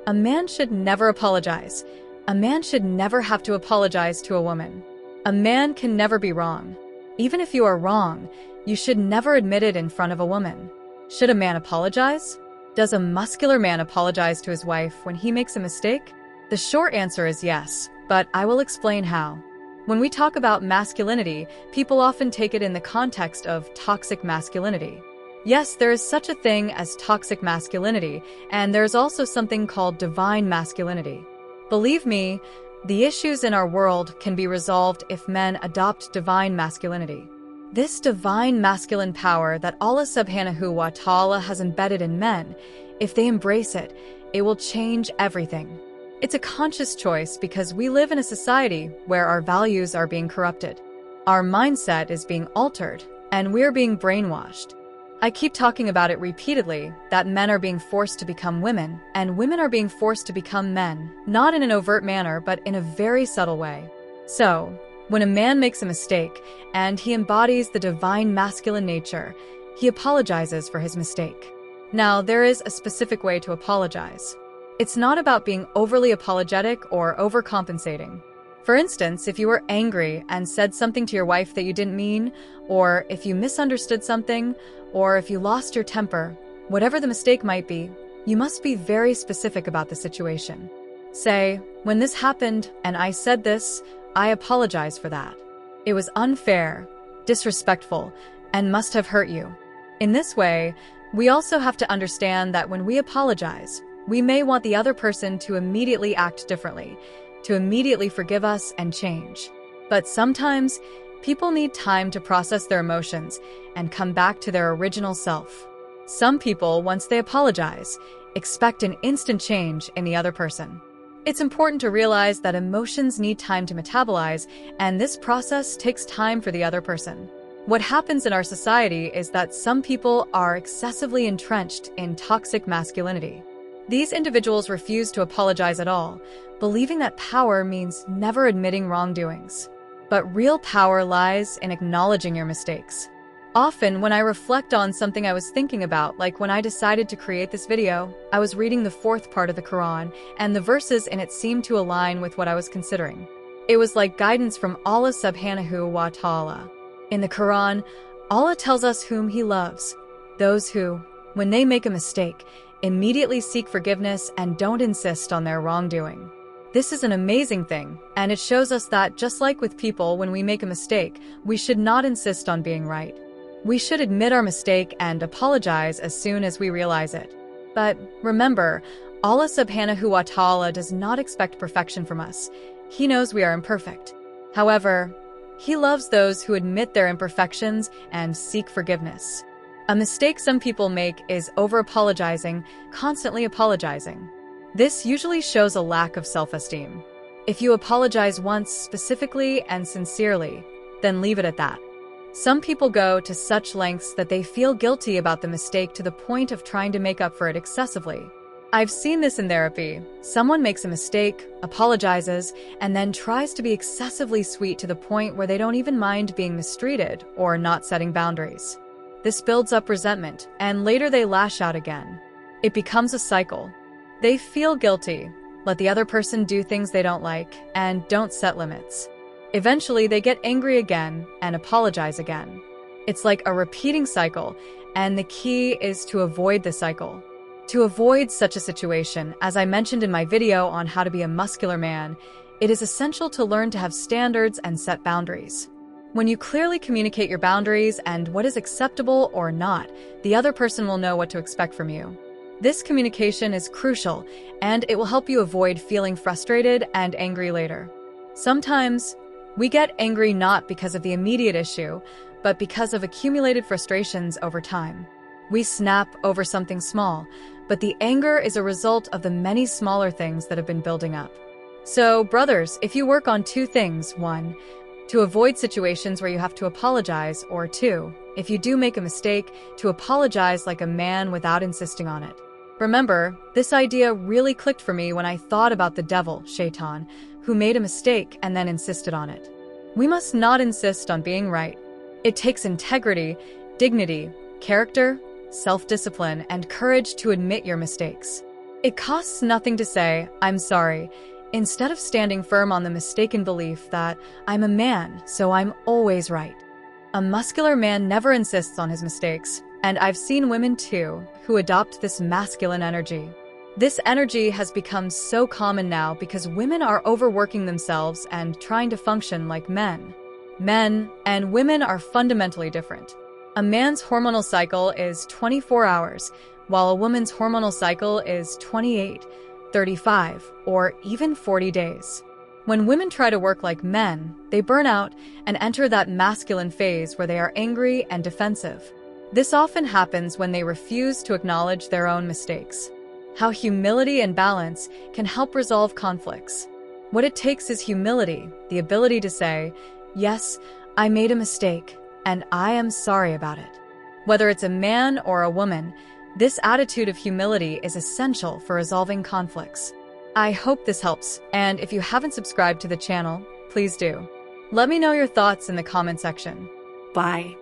A man should never apologize. A man should never have to apologize to a woman. A man can never be wrong. Even if you are wrong, you should never admit it in front of a woman. Should a man apologize? Does a muscular man apologize to his wife when he makes a mistake? The short answer is yes, but I will explain how. When we talk about masculinity, people often take it in the context of toxic masculinity. Yes, there is such a thing as toxic masculinity, and there is also something called divine masculinity. Believe me, the issues in our world can be resolved if men adopt divine masculinity. This divine masculine power that Allah subhanahu wa ta'ala has embedded in men, if they embrace it, it will change everything. It's a conscious choice because we live in a society where our values are being corrupted. Our mindset is being altered, and we're being brainwashed. I keep talking about it repeatedly, that men are being forced to become women, and women are being forced to become men, not in an overt manner, but in a very subtle way. So, when a man makes a mistake, and he embodies the divine masculine nature, he apologizes for his mistake. Now, there is a specific way to apologize. It's not about being overly apologetic or overcompensating. For instance, if you were angry and said something to your wife that you didn't mean, or if you misunderstood something, or if you lost your temper, whatever the mistake might be, you must be very specific about the situation. Say, when this happened and I said this, I apologize for that. It was unfair, disrespectful, and must have hurt you. In this way, we also have to understand that when we apologize, we may want the other person to immediately act differently, to immediately forgive us and change. But sometimes, people need time to process their emotions and come back to their original self. Some people, once they apologize, expect an instant change in the other person. It's important to realize that emotions need time to metabolize, and this process takes time for the other person. What happens in our society is that some people are excessively entrenched in toxic masculinity. These individuals refuse to apologize at all, believing that power means never admitting wrongdoings. But real power lies in acknowledging your mistakes. Often, when I reflect on something I was thinking about, like when I decided to create this video, I was reading the fourth part of the Quran, and the verses in it seemed to align with what I was considering. It was like guidance from Allah subhanahu wa ta'ala. In the Quran, Allah tells us whom He loves, those who, when they make a mistake, immediately seek forgiveness and don't insist on their wrongdoing. This is an amazing thing, and it shows us that just like with people, when we make a mistake, we should not insist on being right. We should admit our mistake and apologize as soon as we realize it. But remember, Allah subhanahu wa ta'ala does not expect perfection from us. He knows we are imperfect. However, He loves those who admit their imperfections and seek forgiveness. A mistake some people make is over-apologizing, constantly apologizing. This usually shows a lack of self-esteem. If you apologize once specifically and sincerely, then leave it at that. Some people go to such lengths that they feel guilty about the mistake to the point of trying to make up for it excessively. I've seen this in therapy. Someone makes a mistake, apologizes, and then tries to be excessively sweet to the point where they don't even mind being mistreated or not setting boundaries. This builds up resentment, and later they lash out again. It becomes a cycle. They feel guilty, let the other person do things they don't like, and don't set limits. Eventually, they get angry again and apologize again. It's like a repeating cycle, and the key is to avoid the cycle. To avoid such a situation, as I mentioned in my video on how to be a muscular man, it is essential to learn to have standards and set boundaries. When you clearly communicate your boundaries and what is acceptable or not, the other person will know what to expect from you. This communication is crucial, and it will help you avoid feeling frustrated and angry later. Sometimes, we get angry not because of the immediate issue, but because of accumulated frustrations over time. We snap over something small, but the anger is a result of the many smaller things that have been building up. So, brothers, if you work on two things, 1, to avoid situations where you have to apologize, or 2, if you do make a mistake, to apologize like a man without insisting on it. Remember, this idea really clicked for me when I thought about the devil, Shaitan, who made a mistake and then insisted on it. We must not insist on being right. It takes integrity, dignity, character, self-discipline, and courage to admit your mistakes. It costs nothing to say, "I'm sorry," instead of standing firm on the mistaken belief that I'm a man, so I'm always right. A muscular man never insists on his mistakes, and I've seen women too who adopt this masculine energy. This energy has become so common now because women are overworking themselves and trying to function like men. Men and women are fundamentally different. A man's hormonal cycle is 24 hours, while a woman's hormonal cycle is 28, 35, or even 40 days. When women try to work like men, they burn out and enter that masculine phase where they are angry and defensive. This often happens when they refuse to acknowledge their own mistakes. How humility and balance can help resolve conflicts. What it takes is humility, the ability to say, "Yes, I made a mistake, and I am sorry about it." Whether it's a man or a woman, this attitude of humility is essential for resolving conflicts. I hope this helps, and if you haven't subscribed to the channel, please do. Let me know your thoughts in the comment section. Bye.